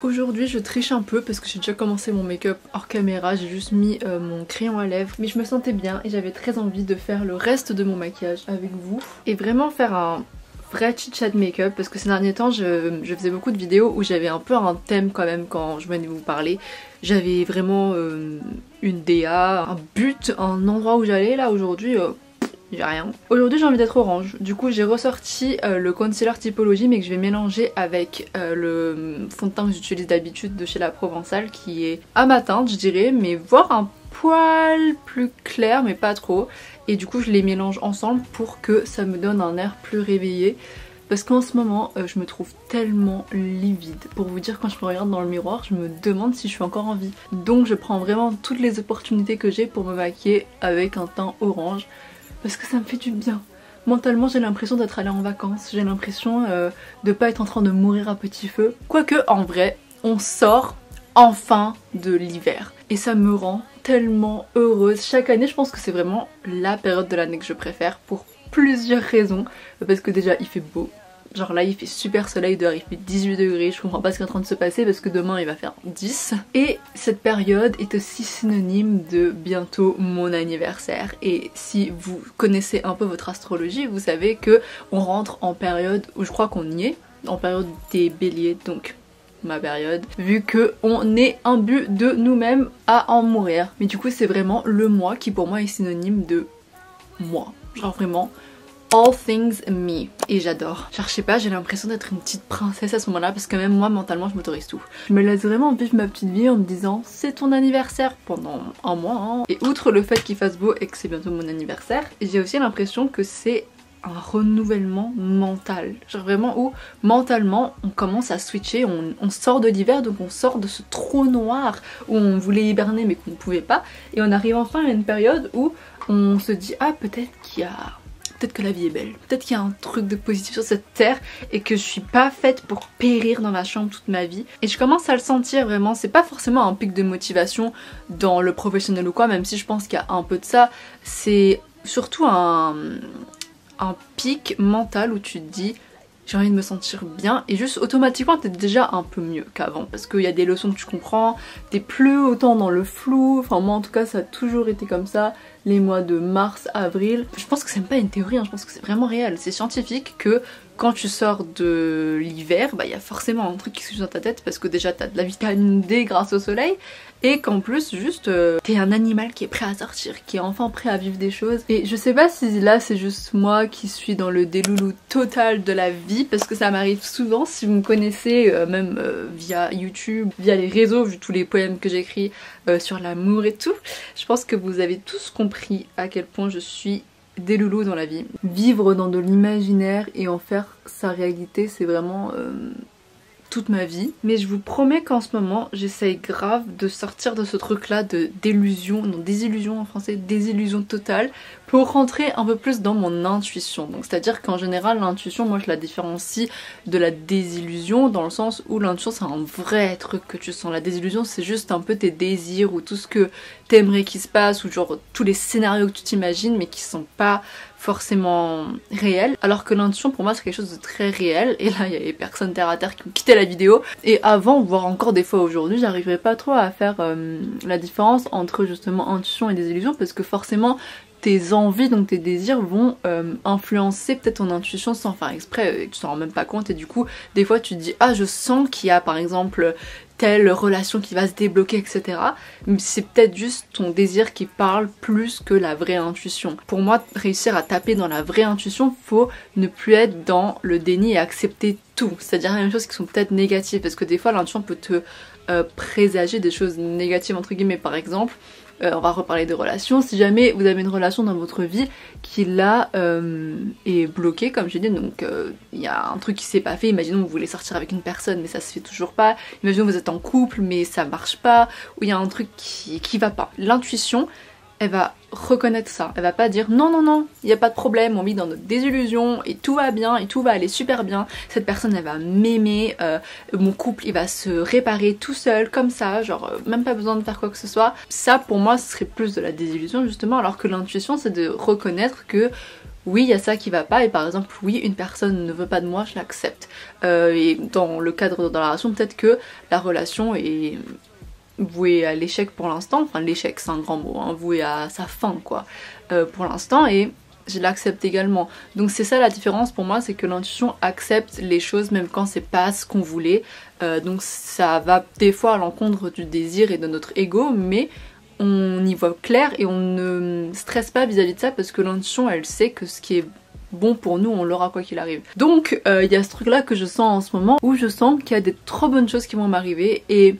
Aujourd'hui je triche un peu parce que j'ai déjà commencé mon make-up hors caméra, j'ai juste mis mon crayon à lèvres, mais je me sentais bien et j'avais très envie de faire le reste de mon maquillage avec vous et vraiment faire un vrai chit-chat make-up parce que ces derniers temps je faisais beaucoup de vidéos où j'avais un peu un thème quand même quand je venais vous parler. J'avais vraiment une DA, un but, un endroit où j'allais. Là aujourd'hui j'ai rien. Aujourd'hui j'ai envie d'être orange, du coup j'ai ressorti le concealer Typologie mais que je vais mélanger avec le fond de teint que j'utilise d'habitude de chez La Provençale qui est à ma teinte je dirais, mais voire un poil plus clair mais pas trop. Et du coup je les mélange ensemble pour que ça me donne un air plus réveillé. Parce qu'en ce moment je me trouve tellement livide. Pour vous dire, quand je me regarde dans le miroir je me demande si je suis encore en vie. Donc je prends vraiment toutes les opportunités que j'ai pour me maquiller avec un teint orange. Parce que ça me fait du bien. Mentalement j'ai l'impression d'être allée en vacances, j'ai l'impression de pas être en train de mourir à petit feu. Quoique en vrai, on sort enfin de l'hiver. Et ça me rend tellement heureuse. Chaque année je pense que c'est vraiment la période de l'année que je préfère pour plusieurs raisons. Parce que déjà il fait beau. Genre là il fait super soleil dehors, il fait 18 degrés, je comprends pas ce qui est en train de se passer parce que demain il va faire 10. Et cette période est aussi synonyme de bientôt mon anniversaire. Et si vous connaissez un peu votre astrologie, vous savez que on rentre en période où je crois qu'on y est, en période des béliers, donc ma période, vu que on est imbu de nous-mêmes à en mourir. Mais du coup c'est vraiment le mois qui pour moi est synonyme de moi. Genre vraiment all things me. Et j'adore. Genre je sais pas, j'ai l'impression d'être une petite princesse à ce moment là parce que même moi mentalement je m'autorise tout. Je me laisse vraiment vivre ma petite vie en me disant c'est ton anniversaire pendant un mois hein. Et outre le fait qu'il fasse beau et que c'est bientôt mon anniversaire, j'ai aussi l'impression que c'est un renouvellement mental. Genre vraiment où mentalement on commence à switcher, on sort de l'hiver, donc on sort de ce trou noir où on voulait hiberner mais qu'on ne pouvait pas. Et on arrive enfin à une période où on se dit ah peut-être qu'il y a... peut-être que la vie est belle, peut-être qu'il y a un truc de positif sur cette terre et que je suis pas faite pour périr dans ma chambre toute ma vie. Et je commence à le sentir vraiment, c'est pas forcément un pic de motivation dans le professionnel ou quoi, même si je pense qu'il y a un peu de ça, c'est surtout un pic mental où tu te dis j'ai envie de me sentir bien et juste automatiquement t'es déjà un peu mieux qu'avant parce qu'il y a des leçons que tu comprends, t'es plus autant dans le flou, enfin moi en tout cas ça a toujours été comme ça, les mois de mars, avril. Je pense que c'est même pas une théorie, hein, je pense que c'est vraiment réel, c'est scientifique que quand tu sors de l'hiver, bah il y a forcément un truc qui se joue dans ta tête parce que déjà t'as de la vitamine D grâce au soleil et qu'en plus juste t'es un animal qui est prêt à sortir, qui est enfin prêt à vivre des choses. Et je sais pas si là c'est juste moi qui suis dans le déloulou total de la vie parce que ça m'arrive souvent, si vous me connaissez même via YouTube, via les réseaux, vu tous les poèmes que j'écris sur l'amour et tout, je pense que vous avez tous compris à quel point je suis des loulous dans la vie. Vivre dans de l'imaginaire et en faire sa réalité, c'est vraiment toute ma vie. Mais je vous promets qu'en ce moment, j'essaye grave de sortir de ce truc là de délusion, non désillusion en français, désillusion totale, pour rentrer un peu plus dans mon intuition. Donc c'est à dire qu'en général l'intuition, moi je la différencie de la désillusion dans le sens où l'intuition c'est un vrai truc que tu sens. La désillusion c'est juste un peu tes désirs ou tout ce que t'aimerais qu'il se passe ou genre tous les scénarios que tu t'imagines mais qui sont pas forcément réels, alors que l'intuition pour moi c'est quelque chose de très réel. Et là il y a les personnes terre à terre qui ont quitté la vidéo et avant, voire encore des fois aujourd'hui, j'arriverai pas trop à faire la différence entre justement intuition et désillusion parce que forcément tes envies, donc tes désirs vont influencer peut-être ton intuition sans faire exprès et tu t'en rends même pas compte et du coup des fois tu te dis ah je sens qu'il y a par exemple telle relation qui va se débloquer etc. Mais c'est peut-être juste ton désir qui parle plus que la vraie intuition. Pour moi réussir à taper dans la vraie intuition, faut ne plus être dans le déni et accepter tout. C'est-à-dire les mêmes choses qui sont peut-être négatives parce que des fois l'intuition peut te présager des choses négatives entre guillemets. Par exemple on va reparler de relations. Si jamais vous avez une relation dans votre vie qui là est bloquée comme j'ai dit, donc il y a un truc qui s'est pas fait, imaginons que vous voulez sortir avec une personne mais ça se fait toujours pas, imaginons que vous êtes en couple mais ça marche pas, ou il y a un truc qui va pas. L'intuition elle va reconnaître ça, elle va pas dire non non non, il n'y a pas de problème, on vit dans notre désillusion et tout va bien et tout va aller super bien, cette personne elle va m'aimer, mon couple il va se réparer tout seul comme ça, genre même pas besoin de faire quoi que ce soit. Ça pour moi ce serait plus de la désillusion justement, alors que l'intuition c'est de reconnaître que oui il y a ça qui va pas et par exemple oui une personne ne veut pas de moi, je l'accepte. Et dans le cadre de la relation, peut-être que la relation est vouée à l'échec pour l'instant, enfin l'échec c'est un grand mot, hein, vouée à sa fin quoi, pour l'instant, et je l'accepte également. Donc c'est ça la différence pour moi, c'est que l'intuition accepte les choses même quand c'est pas ce qu'on voulait. Donc ça va des fois à l'encontre du désir et de notre ego, mais on y voit clair et on ne stresse pas vis-à-vis de ça parce que l'intuition elle sait que ce qui est bon pour nous on l'aura quoi qu'il arrive. Donc il y a ce truc là que je sens en ce moment où je sens qu'il y a des trop bonnes choses qui vont m'arriver et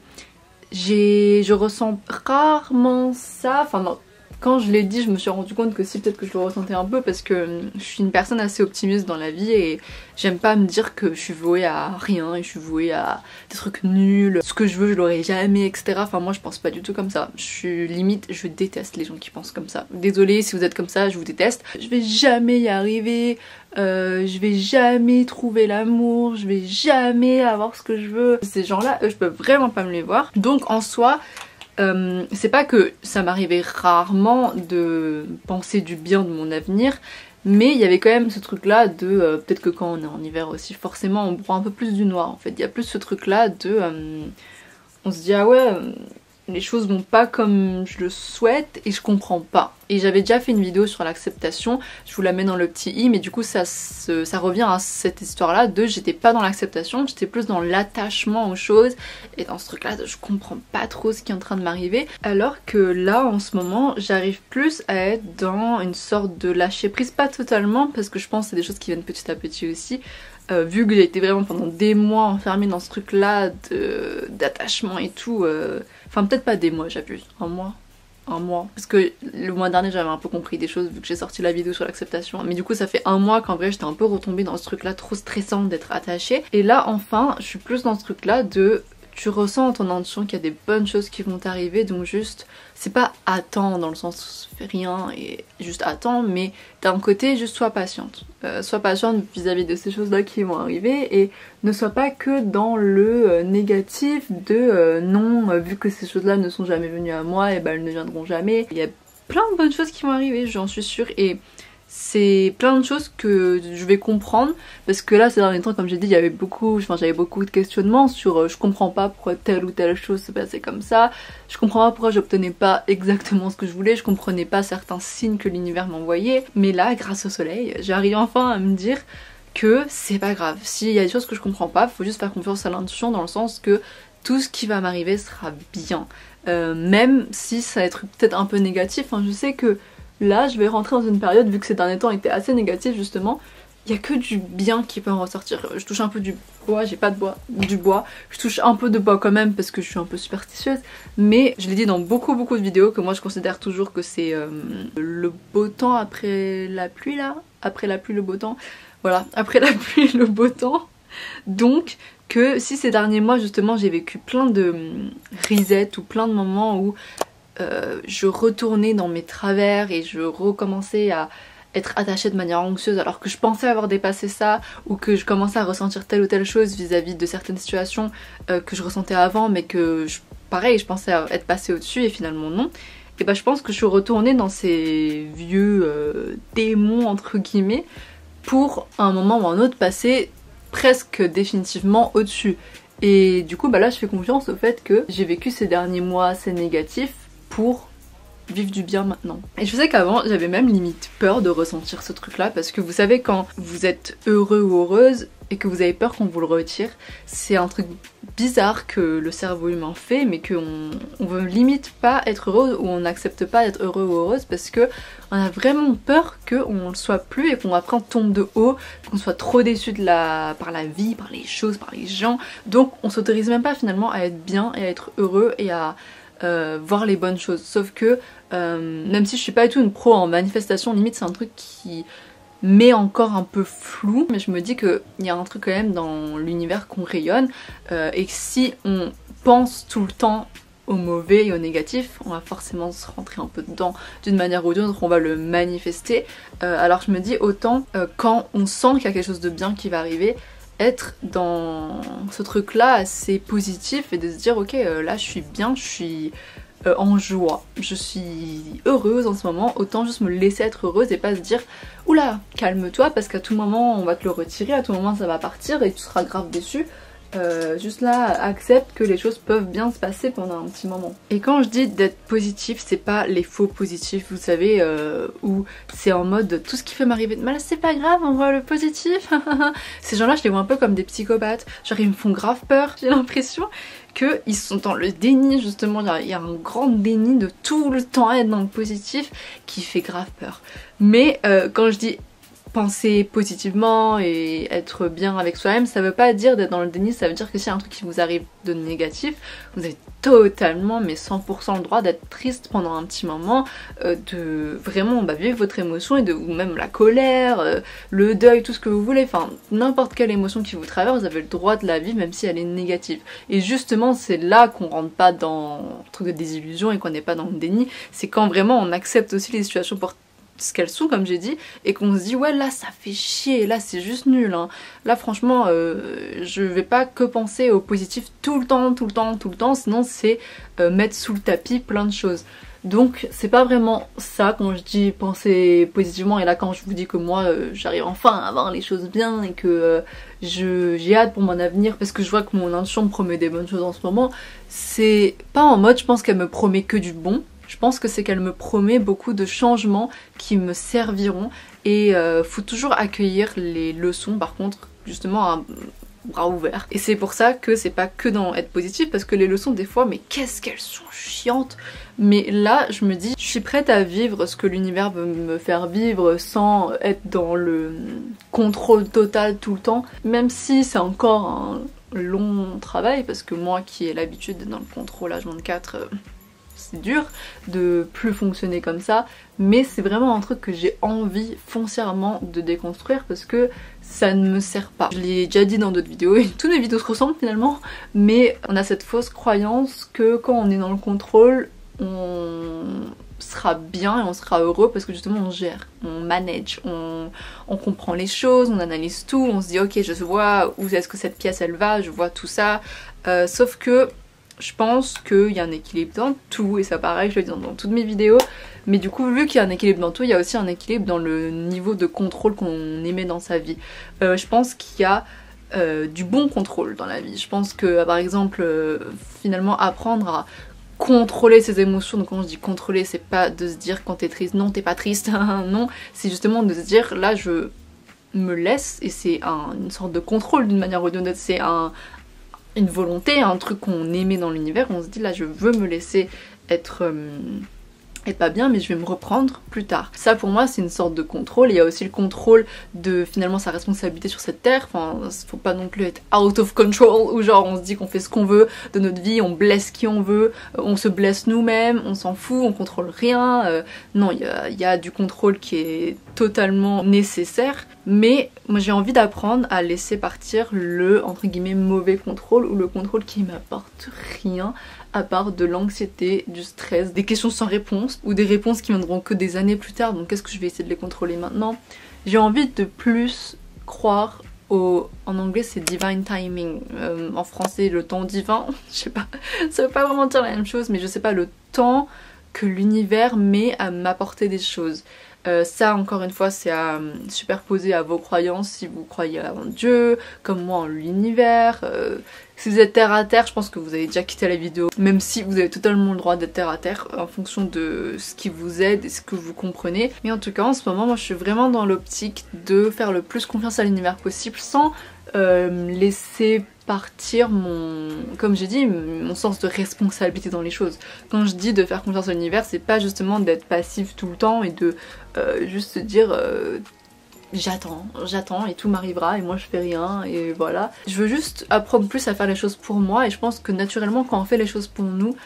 je ressens rarement ça, enfin non, quand je l'ai dit je me suis rendu compte que si peut-être que je le ressentais un peu parce que je suis une personne assez optimiste dans la vie et j'aime pas me dire que je suis vouée à rien et je suis vouée à des trucs nuls, ce que je veux je l'aurai jamais etc. Enfin moi je pense pas du tout comme ça, je suis limite, je déteste les gens qui pensent comme ça. Désolée si vous êtes comme ça, je vous déteste. Je vais jamais y arriver, je vais jamais trouver l'amour, je vais jamais avoir ce que je veux. Ces gens là, eux je peux vraiment pas me les voir. Donc en soi c'est pas que ça m'arrivait rarement de penser du bien de mon avenir, mais il y avait quand même ce truc là de peut-être que quand on est en hiver aussi forcément on prend un peu plus du noir en fait, il y a plus ce truc là de on se dit ah ouais les choses vont pas comme je le souhaite et je comprends pas. Et j'avais déjà fait une vidéo sur l'acceptation, je vous la mets dans le petit i, mais du coup ça revient à cette histoire là de j'étais pas dans l'acceptation, j'étais plus dans l'attachement aux choses et dans ce truc là de je comprends pas trop ce qui est en train de m'arriver, alors que là en ce moment j'arrive plus à être dans une sorte de lâcher prise, pas totalement parce que je pense que c'est des choses qui viennent petit à petit aussi. Vu que j'ai été vraiment pendant des mois enfermée dans ce truc là d'attachement et tout, enfin peut-être pas des mois, j'abuse, un mois, parce que le mois dernier j'avais un peu compris des choses vu que j'ai sorti la vidéo sur l'acceptation, mais du coup ça fait un mois qu'en vrai j'étais un peu retombée dans ce truc là trop stressant d'être attachée, et là enfin je suis plus dans ce truc là de tu ressens en ton intuition qu'il y a des bonnes choses qui vont t'arriver, donc juste, c'est pas attends dans le sens fais rien et juste attends, mais d'un côté juste sois patiente. Sois patiente vis-à-vis de ces choses là qui vont arriver et ne sois pas que dans le négatif de non, vu que ces choses là ne sont jamais venues à moi, et ben elles ne viendront jamais. Il y a plein de bonnes choses qui vont arriver, j'en suis sûre, et c'est plein de choses que je vais comprendre parce que là ces derniers temps comme j'ai dit il y avait beaucoup, j'avais beaucoup de questionnements sur je comprends pas pourquoi telle ou telle chose se passait comme ça, je comprends pas pourquoi j'obtenais pas exactement ce que je voulais, je comprenais pas certains signes que l'univers m'envoyait, mais là grâce au soleil j'arrive enfin à me dire que c'est pas grave, s'il y a des choses que je comprends pas, faut juste faire confiance à l'intuition dans le sens que tout ce qui va m'arriver sera bien, même si ça va être peut-être un peu négatif, je sais que là, je vais rentrer dans une période, vu que ces derniers temps étaient assez négatifs justement, il n'y a que du bien qui peut en ressortir. Je touche un peu du bois, j'ai pas de bois, du bois. Je touche un peu de bois quand même parce que je suis un peu superstitieuse. Mais je l'ai dit dans beaucoup de vidéos que moi je considère toujours que c'est le beau temps après la pluie là. Après la pluie, le beau temps. Voilà, après la pluie, le beau temps. Donc que si ces derniers mois justement j'ai vécu plein de reset ou plein de moments où je retournais dans mes travers et je recommençais à être attachée de manière anxieuse alors que je pensais avoir dépassé ça, ou que je commençais à ressentir telle ou telle chose vis-à-vis de certaines situations que je ressentais avant mais que pareil je pensais être passée au-dessus et finalement non, et bah je pense que je suis retournée dans ces vieux démons entre guillemets pour à un moment ou un autre passer presque définitivement au-dessus. Et du coup bah là je fais confiance au fait que j'ai vécu ces derniers mois assez négatifs pour vivre du bien maintenant. Et je sais qu'avant j'avais même limite peur de ressentir ce truc là parce que vous savez quand vous êtes heureux ou heureuse et que vous avez peur qu'on vous le retire, c'est un truc bizarre que le cerveau humain fait mais qu'on veut limite pas être heureux ou on n'accepte pas d'être heureux ou heureuse parce que on a vraiment peur qu'on le soit plus et qu'on après on tombe de haut, qu'on soit trop déçu par la vie, par les choses, par les gens, donc on s'autorise même pas finalement à être bien et à être heureux et à voir les bonnes choses. Sauf que même si je suis pas du tout une pro en manifestation, limite c'est un truc qui m'est encore un peu flou, mais je me dis qu'il y a un truc quand même dans l'univers qu'on rayonne et que si on pense tout le temps au mauvais et au négatif, on va forcément se rentrer un peu dedans d'une manière ou d'une autre, on va le manifester. Alors je me dis autant quand on sent qu'il y a quelque chose de bien qui va arriver, être dans ce truc là assez positif et de se dire ok là je suis bien, je suis en joie. Je suis heureuse en ce moment, autant juste me laisser être heureuse et pas se dire oula, calme-toi parce qu'à tout moment on va te le retirer, à tout moment ça va partir et tu seras grave déçu. Juste là, accepte que les choses peuvent bien se passer pendant un petit moment. Et quand je dis d'être positif, c'est pas les faux positifs, vous savez, où c'est en mode tout ce qui peut m'arriver de mal, c'est pas grave, on voit le positif. Ces gens-là, je les vois un peu comme des psychopathes. Genre, ils me font grave peur. J'ai l'impression qu'ils sont dans le déni, justement. Il y a un grand déni de tout le temps être dans le positif qui fait grave peur. Mais quand je dis penser positivement et être bien avec soi-même, ça veut pas dire d'être dans le déni, ça veut dire que s'il y a un truc qui vous arrive de négatif, vous avez totalement mais 100% le droit d'être triste pendant un petit moment, de vraiment vivre votre émotion ou même la colère, le deuil, tout ce que vous voulez, enfin n'importe quelle émotion qui vous traverse, vous avez le droit de la vivre même si elle est négative. Et justement c'est là qu'on rentre pas dans le truc de désillusion et qu'on n'est pas dans le déni, c'est quand vraiment on accepte aussi les situations pour ce qu'elles sont comme j'ai dit et qu'on se dit ouais là ça fait chier, là c'est juste nul hein. Là franchement je vais pas que penser au positif tout le temps sinon c'est mettre sous le tapis plein de choses. Donc c'est pas vraiment ça quand je dis penser positivement, et là quand je vous dis que moi j'arrive enfin à voir les choses bien et que j'ai hâte pour mon avenir parce que je vois que mon intuition me promet des bonnes choses en ce moment, c'est pas en mode je pense qu'elle me promet que du bon. Je pense que c'est qu'elle me promet beaucoup de changements qui me serviront et faut toujours accueillir les leçons par contre justement à bras ouverts. Et c'est pour ça que c'est pas que dans être positif parce que les leçons des fois mais qu'est-ce qu'elles sont chiantes. Mais là je me dis je suis prête à vivre ce que l'univers veut me faire vivre sans être dans le contrôle total tout le temps, même si c'est encore un long travail parce que moi qui ai l'habitude d'être dans le contrôle H24 c'est dur de plus fonctionner comme ça, mais c'est vraiment un truc que j'ai envie foncièrement de déconstruire parce que ça ne me sert pas. Je l'ai déjà dit dans d'autres vidéos et toutes mes vidéos se ressemblent finalement, mais on a cette fausse croyance que quand on est dans le contrôle, on sera bien et on sera heureux parce que justement on gère, on manage, on comprend les choses, on analyse tout, on se dit ok je vois où est-ce que cette pièce elle va, je vois tout ça, sauf que je pense qu'il y a un équilibre dans tout, et ça pareil, je le dis dans toutes mes vidéos, mais du coup vu qu'il y a un équilibre dans tout, il y a aussi un équilibre dans le niveau de contrôle qu'on émet dans sa vie. Je pense qu'il y a du bon contrôle dans la vie. Je pense que par exemple, finalement apprendre à contrôler ses émotions, donc quand je dis contrôler, c'est pas de se dire quand t'es triste, non t'es pas triste, non, c'est justement de se dire là je me laisse, et c'est une sorte de contrôle d'une manière ou d'une autre, c'est une volonté, un truc qu'on émet dans l'univers, on se dit là je veux me laisser être pas bien mais je vais me reprendre plus tard. Ça pour moi c'est une sorte de contrôle. Il y a aussi le contrôle de finalement sa responsabilité sur cette terre, enfin faut pas non plus être out of control où genre on se dit qu'on fait ce qu'on veut de notre vie, on blesse qui on veut, on se blesse nous-mêmes, on s'en fout, on contrôle rien. Non, il y a du contrôle qui est totalement nécessaire, mais moi j'ai envie d'apprendre à laisser partir le entre guillemets mauvais contrôle ou le contrôle qui m'apporte rien à part de l'anxiété, du stress, des questions sans réponse ou des réponses qui viendront que des années plus tard, donc qu'est-ce que je vais essayer de les contrôler maintenant. J'ai envie de plus croire en anglais c'est divine timing, en français le temps divin, je sais pas, ça veut pas vraiment dire la même chose, mais je sais pas, le temps que l'univers met à m'apporter des choses. Ça encore une fois c'est à superposer à vos croyances, si vous croyez en Dieu, comme moi en l'univers. Si vous êtes terre à terre, je pense que vous avez déjà quitté la vidéo, même si vous avez totalement le droit d'être terre à terre en fonction de ce qui vous aide et ce que vous comprenez. Mais en tout cas en ce moment moi je suis vraiment dans l'optique de faire le plus confiance à l'univers possible sans laisser partir comme j'ai dit, mon sens de responsabilité dans les choses. Quand je dis de faire confiance à l'univers, c'est pas justement d'être passif tout le temps et de juste se dire j'attends et tout m'arrivera et moi je fais rien et voilà. Je veux juste apprendre plus à faire les choses pour moi, et je pense que naturellement quand on fait les choses pour nous,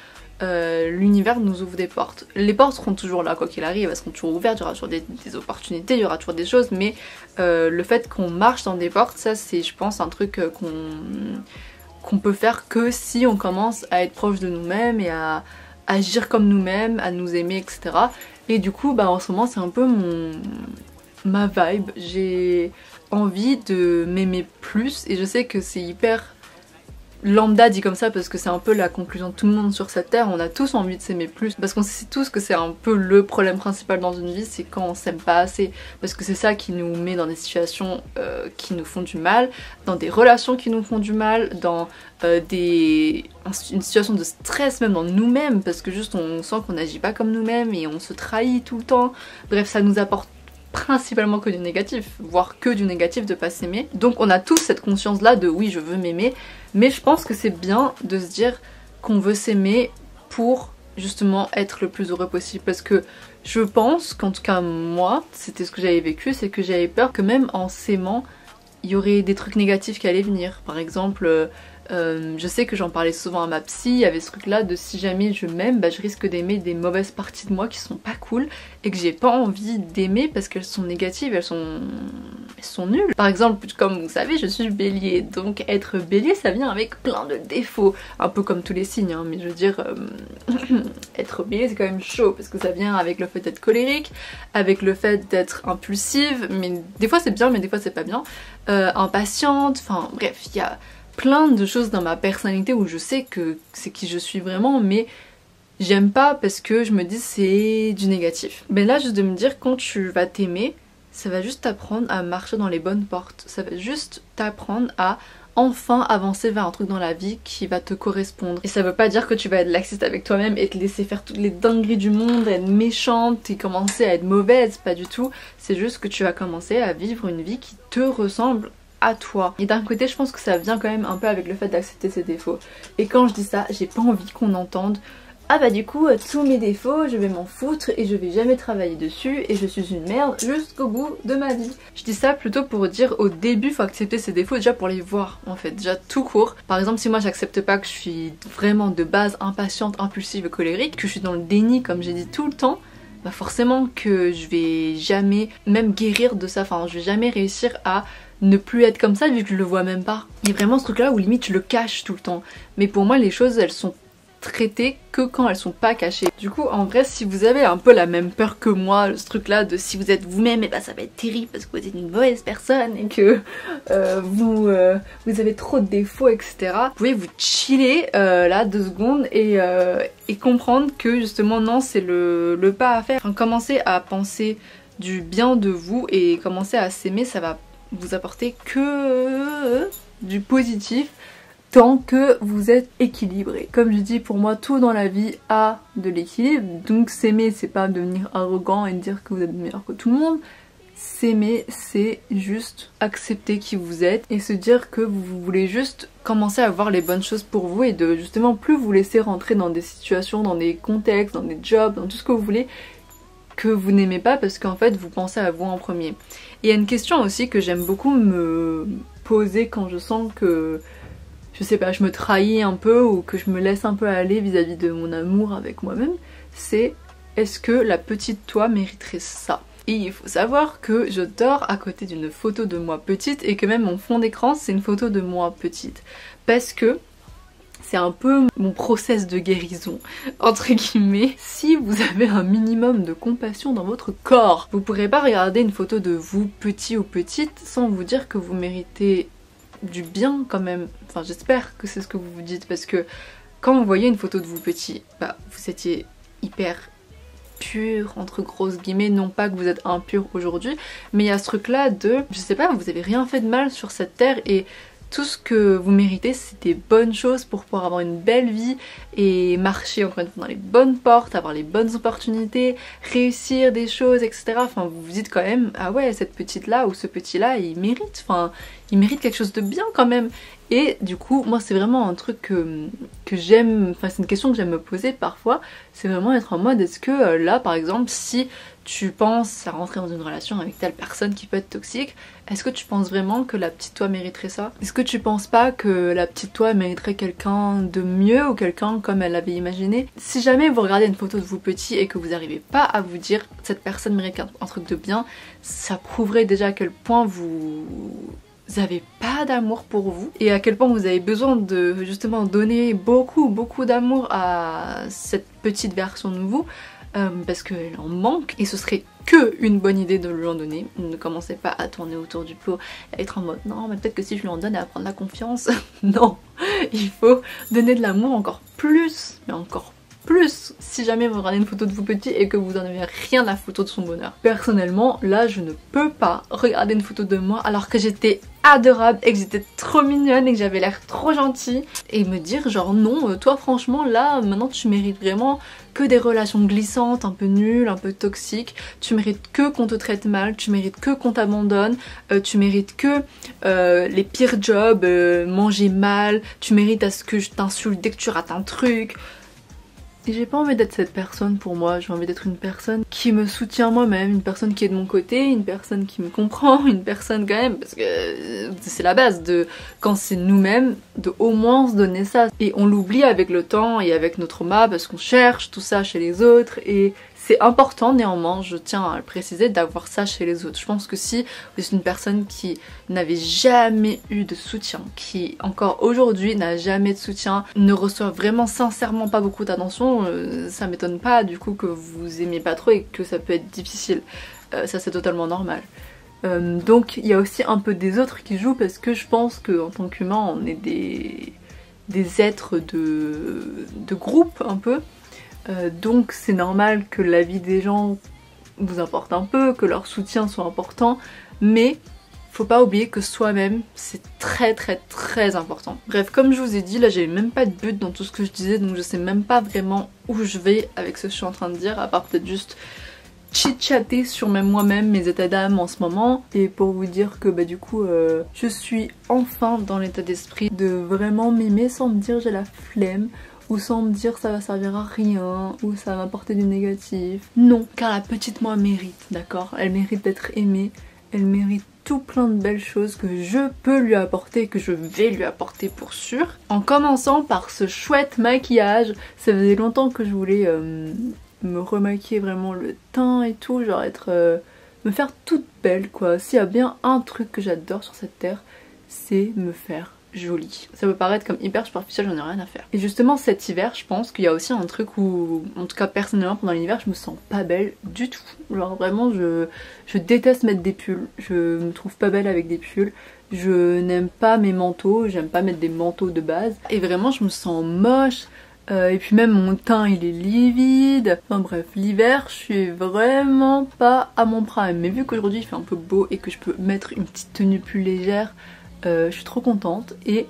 l'univers nous ouvre des portes. Les portes seront toujours là quoi qu'il arrive, elles seront toujours ouvertes, il y aura toujours des opportunités, il y aura toujours des choses, mais le fait qu'on marche dans des portes, ça c'est je pense un truc qu'on peut faire que si on commence à être proche de nous-mêmes et à agir comme nous-mêmes, à nous aimer, etc. Et du coup en ce moment c'est un peu ma vibe, j'ai envie de m'aimer plus, et je sais que c'est hyper lambda dit comme ça parce que c'est un peu la conclusion de tout le monde sur cette terre, on a tous envie de s'aimer plus parce qu'on sait tous que c'est un peu le problème principal dans une vie, c'est quand on s'aime pas assez, parce que c'est ça qui nous met dans des situations qui nous font du mal, dans des relations qui nous font du mal, dans une situation de stress même dans nous-mêmes, parce que juste on sent qu'on n'agit pas comme nous-mêmes et on se trahit tout le temps. Bref, ça nous apporte principalement que du négatif, voire que du négatif de pas s'aimer. Donc on a tous cette conscience là de oui je veux m'aimer, mais je pense que c'est bien de se dire qu'on veut s'aimer pour justement être le plus heureux possible, parce que je pense qu'en tout cas moi, c'était ce que j'avais vécu, c'est que j'avais peur que même en s'aimant, il y aurait des trucs négatifs qui allaient venir. Par exemple, je sais que j'en parlais souvent à ma psy, il y avait ce truc là de si jamais je m'aime, bah, je risque d'aimer des mauvaises parties de moi qui sont pas cool et que j'ai pas envie d'aimer parce qu'elles sont négatives, elles sont nulles. Par exemple, comme vous savez, je suis bélier, donc être bélier ça vient avec plein de défauts, un peu comme tous les signes, hein, mais je veux dire, être bélier c'est quand même chaud parce que ça vient avec le fait d'être colérique, avec le fait d'être impulsive, mais des fois c'est bien mais des fois c'est pas bien, impatiente, enfin bref, il y a plein de choses dans ma personnalité où je sais que c'est qui je suis vraiment, mais j'aime pas parce que je me dis c'est du négatif. Mais là juste de me dire quand tu vas t'aimer, ça va juste t'apprendre à marcher dans les bonnes portes, ça va juste t'apprendre à enfin avancer vers un truc dans la vie qui va te correspondre. Et ça veut pas dire que tu vas être laxiste avec toi-même et te laisser faire toutes les dingueries du monde, être méchante et commencer à être mauvaise, pas du tout. C'est juste que tu vas commencer à vivre une vie qui te ressemble à toi. Et d'un côté je pense que ça vient quand même un peu avec le fait d'accepter ses défauts. Et quand je dis ça, j'ai pas envie qu'on entende ah bah du coup tous mes défauts je vais m'en foutre et je vais jamais travailler dessus et je suis une merde jusqu'au bout de ma vie. Je dis ça plutôt pour dire au début faut accepter ses défauts déjà pour les voir en fait, déjà tout court. Par exemple si moi j'accepte pas que je suis vraiment de base impatiente, impulsive et colérique, que je suis dans le déni comme j'ai dit tout le temps, bah forcément que je vais jamais même guérir de ça, enfin je vais jamais réussir à ne plus être comme ça vu que je le vois même pas. Il y a vraiment ce truc là où limite je le cache tout le temps. Mais pour moi les choses elles sont traitées que quand elles sont pas cachées. Du coup en vrai si vous avez un peu la même peur que moi, ce truc là de si vous êtes vous-même et bah ça va être terrible parce que vous êtes une mauvaise personne et que vous avez trop de défauts etc. Vous pouvez vous chiller là 2 secondes et comprendre que justement non c'est le pas à faire. Enfin, commencez à penser du bien de vous et commencer à s'aimer, ça va vous apporter que du positif tant que vous êtes équilibré. Comme je dis, pour moi tout dans la vie a de l'équilibre, donc s'aimer c'est pas devenir arrogant et dire que vous êtes meilleur que tout le monde. S'aimer c'est juste accepter qui vous êtes et se dire que vous voulez juste commencer à voir les bonnes choses pour vous et de justement plus vous laisser rentrer dans des situations, dans des contextes, dans des jobs, dans tout ce que vous voulez que vous n'aimez pas parce qu'en fait vous pensez à vous en premier. Et il y a une question aussi que j'aime beaucoup me poser quand je sens que je sais pas, je me trahis un peu ou que je me laisse un peu aller vis-à-vis de mon amour avec moi-même, c'est est-ce que la petite toi mériterait ça? Et il faut savoir que je dors à côté d'une photo de moi petite et que même mon fond d'écran c'est une photo de moi petite. Parce que c'est un peu mon process de guérison, entre guillemets. Si vous avez un minimum de compassion dans votre corps, vous pourrez pas regarder une photo de vous petit ou petite sans vous dire que vous méritez du bien quand même. Enfin j'espère que c'est ce que vous vous dites parce que quand vous voyez une photo de vous petit, bah vous étiez hyper pur entre grosses guillemets, non pas que vous êtes impur aujourd'hui, mais il y a ce truc là de, je sais pas, vous avez rien fait de mal sur cette terre et tout ce que vous méritez c'est des bonnes choses pour pouvoir avoir une belle vie et marcher encore une fois dans les bonnes portes, avoir les bonnes opportunités, réussir des choses etc. Enfin vous vous dites quand même ah ouais cette petite là ou ce petit là il mérite, enfin il mérite quelque chose de bien quand même. Et du coup moi c'est vraiment un truc que j'aime, enfin c'est une question que j'aime me poser parfois, c'est vraiment être en mode est-ce que là par exemple si tu penses à rentrer dans une relation avec telle personne qui peut être toxique, est-ce que tu penses vraiment que la petite toi mériterait ça? Est-ce que tu penses pas que la petite toi mériterait quelqu'un de mieux ou quelqu'un comme elle l'avait imaginé? Si jamais vous regardez une photo de vous petit et que vous n'arrivez pas à vous dire cette personne mérite un truc de bien, ça prouverait déjà à quel point vous avez pas d'amour pour vous et à quel point vous avez besoin de justement donner beaucoup d'amour à cette petite version de vous parce qu'elle en manque et ce serait que une bonne idée de lui en donner. Ne commencez pas à tourner autour du pot, à être en mode non mais peut-être que si je lui en donne elle va prendre la confiance. Non, il faut donner de l'amour encore plus, mais encore plus si jamais vous regardez une photo de vous petit et que vous en avez rien à foutre de son bonheur. Personnellement, là je ne peux pas regarder une photo de moi alors que j'étais adorable et que j'étais trop mignonne et que j'avais l'air trop gentille et me dire genre non, toi franchement là maintenant tu mérites vraiment que des relations glissantes, un peu nulles, un peu toxiques, tu mérites que qu'on te traite mal, tu mérites que qu'on t'abandonne, tu mérites que les pires jobs, manger mal, tu mérites à ce que je t'insulte dès que tu rates un truc. Et j'ai pas envie d'être cette personne pour moi, j'ai envie d'être une personne qui me soutient moi-même, une personne qui est de mon côté, une personne qui me comprend, une personne quand même, parce que c'est la base de quand c'est nous-mêmes, de au moins se donner ça. Et on l'oublie avec le temps et avec nos traumas parce qu'on cherche tout ça chez les autres et c'est important néanmoins, je tiens à le préciser, d'avoir ça chez les autres. Je pense que si vous êtes une personne qui n'avait jamais eu de soutien, qui encore aujourd'hui n'a jamais de soutien, ne reçoit vraiment sincèrement pas beaucoup d'attention, ça m'étonne pas du coup que vous aimez pas trop et que ça peut être difficile. Ça c'est totalement normal. Donc il y a aussi un peu des autres qui jouent parce que je pense qu'en tant qu'humain on est des êtres de groupe un peu. Donc c'est normal que la vie des gens vous importe un peu, que leur soutien soit important, mais faut pas oublier que soi-même c'est très très très important. Bref, comme je vous ai dit, là j'avais même pas de but dans tout ce que je disais, donc je sais même pas vraiment où je vais avec ce que je suis en train de dire, à part peut-être juste chit-chatter sur même moi-même, mes états d'âme en ce moment. Et pour vous dire que bah du coup je suis enfin dans l'état d'esprit de vraiment m'aimer sans me dire j'ai la flemme, ou sans me dire ça va servir à rien, ou ça va m'apporter du négatif. Non, car la petite moi mérite, d'accord? Elle mérite d'être aimée, elle mérite tout plein de belles choses que je peux lui apporter, que je vais lui apporter pour sûr. En commençant par ce chouette maquillage, ça faisait longtemps que je voulais me remaquiller vraiment le teint et tout, genre me faire toute belle quoi. S'il y a bien un truc que j'adore sur cette terre, c'est me faire jolie. Ça peut paraître comme hyper superficiel, j'en ai rien à faire. Et justement cet hiver, je pense qu'il y a aussi un truc où, en tout cas personnellement pendant l'hiver, je me sens pas belle du tout. Genre vraiment je déteste mettre des pulls, je me trouve pas belle avec des pulls. Je n'aime pas mes manteaux, j'aime pas mettre des manteaux de base. Et vraiment je me sens moche. Et puis même mon teint il est livide. Enfin bref, l'hiver je suis vraiment pas à mon prime. Mais vu qu'aujourd'hui il fait un peu beau et que je peux mettre une petite tenue plus légère, je suis trop contente et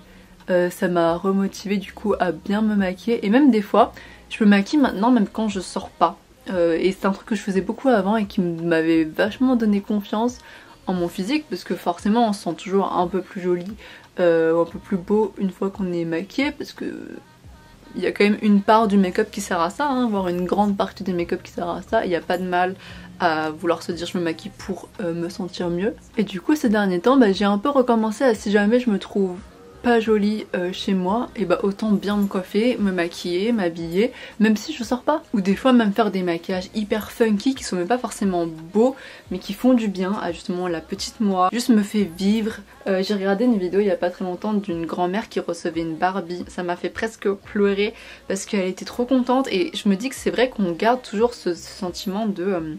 ça m'a remotivée du coup à bien me maquiller. Et même des fois je me maquille maintenant même quand je sors pas. Et c'est un truc que je faisais beaucoup avant et qui m'avait vachement donné confiance en mon physique, parce que forcément on se sent toujours un peu plus joli ou un peu plus beau une fois qu'on est maquillé, parce que il y a quand même une part du make-up qui sert à ça, hein, voire une grande partie du make-up qui sert à ça. Il n'y a pas de mal à vouloir se dire je me maquille pour me sentir mieux. Et du coup ces derniers temps j'ai un peu recommencé à, si jamais je me trouve pas jolie chez moi, et bah autant bien me coiffer, me maquiller, m'habiller, même si je sors pas. Ou des fois même faire des maquillages hyper funky qui sont même pas forcément beaux, mais qui font du bien à justement la petite moi. Juste me fait vivre. J'ai regardé une vidéo il y a pas très longtemps d'une grand-mère qui recevait une Barbie. Ça m'a fait presque pleurer parce qu'elle était trop contente, et je me dis que c'est vrai qu'on garde toujours ce sentiment de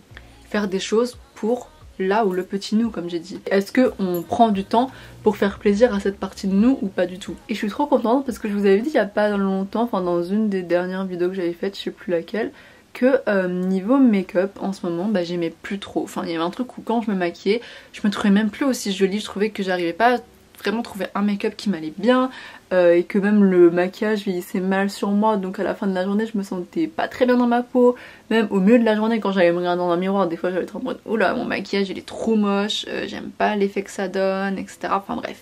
faire des choses pour là où le petit nous, comme j'ai dit. Est-ce qu'on prend du temps pour faire plaisir à cette partie de nous ou pas du tout? Et je suis trop contente parce que je vous avais dit il y a pas longtemps, enfin dans une des dernières vidéos que j'avais faites, je sais plus laquelle, que niveau make-up en ce moment j'aimais plus trop. Enfin il y avait un truc où quand je me maquillais, je me trouvais même plus aussi jolie, je trouvais que j'arrivais pas à vraiment trouver un make-up qui m'allait bien, et que même le maquillage vieillissait mal sur moi, donc à la fin de la journée je me sentais pas très bien dans ma peau. Même au milieu de la journée quand j'allais me regarder dans un miroir, des fois j'allais être en mode oula mon maquillage il est trop moche, j'aime pas l'effet que ça donne, etc. Enfin bref.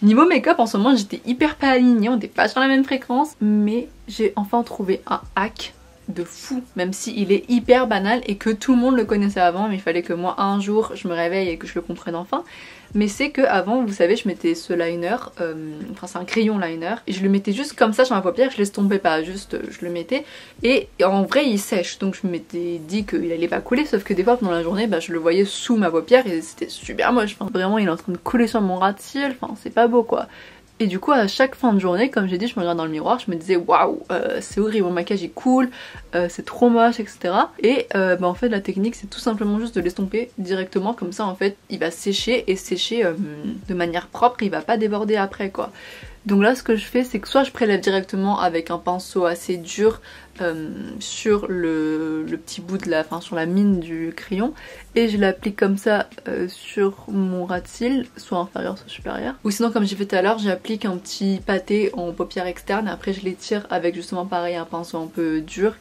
Niveau make-up en ce moment j'étais hyper pas alignée, on n'était pas sur la même fréquence, mais j'ai enfin trouvé un hack de fou, même s'il est hyper banal et que tout le monde le connaissait avant, mais il fallait que moi un jour je me réveille et que je le comprenne enfin. Mais c'est que avant, vous savez, je mettais ce liner, enfin c'est un crayon liner, et je le mettais juste comme ça sur ma paupière, je l'estompais pas, juste je le mettais, et en vrai il sèche, donc je m'étais dit qu'il allait pas couler, sauf que des fois pendant la journée je le voyais sous ma paupière et c'était super moche, enfin, vraiment il est en train de couler sur mon ras de cils, enfin c'est pas beau quoi. Et du coup à chaque fin de journée, comme j'ai dit, je me regarde dans le miroir, je me disais waouh, c'est horrible, mon maquillage est cool, c'est trop moche, etc. Et en fait la technique c'est tout simplement juste de l'estomper directement, comme ça en fait il va sécher et sécher de manière propre, il va pas déborder après quoi. Donc là ce que je fais c'est que soit je prélève directement avec un pinceau assez dur sur le petit bout de la, enfin sur la mine du crayon, et je l'applique comme ça sur mon ras de cils, soit inférieur soit supérieur. Ou sinon comme j'ai fait tout à l'heure, j'applique un petit pâté en paupières externes et après je les tire avec justement pareil un pinceau un peu dur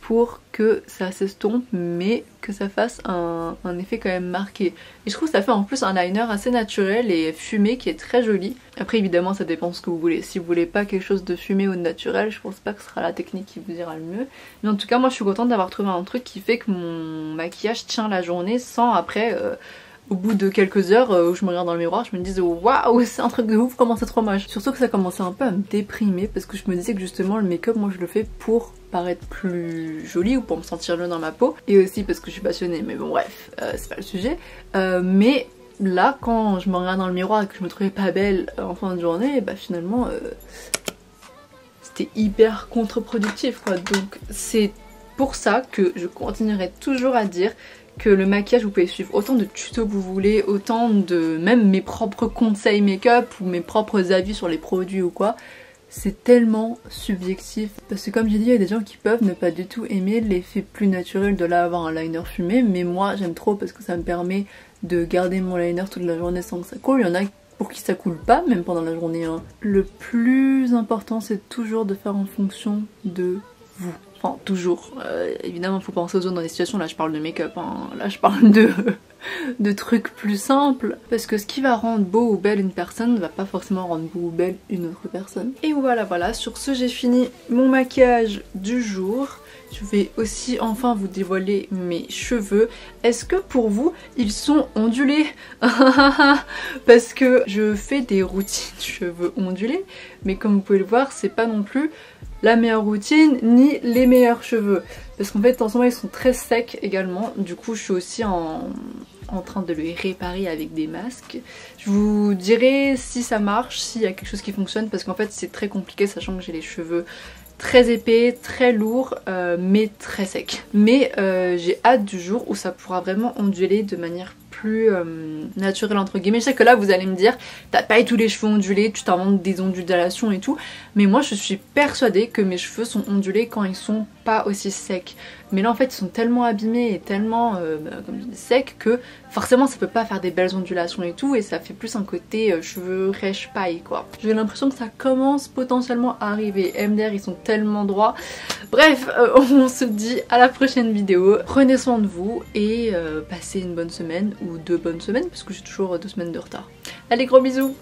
pour que ça s'estompe mais que ça fasse un effet quand même marqué. Et je trouve que ça fait en plus un liner assez naturel et fumé qui est très joli. Après évidemment ça dépend ce que vous voulez. Si vous voulez pas quelque chose de fumé ou de naturel, je pense pas que ce sera la technique qui vous ira le mieux. Mais en tout cas moi je suis contente d'avoir trouvé un truc qui fait que mon maquillage tient la journée sans après... au bout de quelques heures où je me regarde dans le miroir, je me disais waouh c'est un truc de ouf, comment c'est trop moche. Surtout que ça commençait un peu à me déprimer parce que je me disais que justement le make-up moi je le fais pour paraître plus jolie ou pour me sentir mieux dans ma peau, et aussi parce que je suis passionnée, mais bon bref c'est pas le sujet. Mais là quand je me regarde dans le miroir et que je me trouvais pas belle en fin de journée, bah finalement c'était hyper contre-productif quoi. Donc c'est pour ça que je continuerai toujours à dire que le maquillage vous pouvez suivre autant de tutos que vous voulez, autant de même mes propres conseils make-up ou mes propres avis sur les produits ou quoi, c'est tellement subjectif. Parce que comme j'ai dit, il y a des gens qui peuvent ne pas du tout aimer l'effet plus naturel de là avoir un liner fumé, mais moi j'aime trop parce que ça me permet de garder mon liner toute la journée sans que ça coule. Il y en a pour qui ça coule pas, même pendant la journée hein. Le plus important c'est toujours de faire en fonction de vous. Enfin, toujours. Évidemment, faut penser aux autres dans des situations. Là, je parle de make-up. Hein. Là, je parle de trucs plus simples. Parce que ce qui va rendre beau ou belle une personne ne va pas forcément rendre beau ou belle une autre personne. Et voilà. Sur ce, j'ai fini mon maquillage du jour. Je vais aussi enfin vous dévoiler mes cheveux. Est-ce que pour vous, ils sont ondulés? Parce que je fais des routines cheveux ondulés. Mais comme vous pouvez le voir, c'est pas non plus la meilleure routine ni les meilleurs cheveux, parce qu'en fait en ce moment ils sont très secs également. Du coup je suis aussi en train de les réparer avec des masques. Je vous dirai si ça marche, s'il y a quelque chose qui fonctionne, parce qu'en fait c'est très compliqué sachant que j'ai les cheveux très épais, très lourds, mais très secs. Mais j'ai hâte du jour où ça pourra vraiment onduler de manière plus naturelle entre guillemets. Je sais que là vous allez me dire t'as pas tous les cheveux ondulés, tu t'inventes des ondulations et tout, mais moi je suis persuadée que mes cheveux sont ondulés quand ils sont pas aussi secs. Mais là en fait ils sont tellement abîmés et tellement comme je dis secs que forcément ça peut pas faire des belles ondulations et tout, et ça fait plus un côté cheveux rêche paille quoi. J'ai l'impression que ça commence potentiellement à arriver. MDR ils sont tellement droits. Bref, on se dit à la prochaine vidéo. Prenez soin de vous et passez une bonne semaine ou 2 bonnes semaines parce que j'ai toujours 2 semaines de retard. Allez, gros bisous.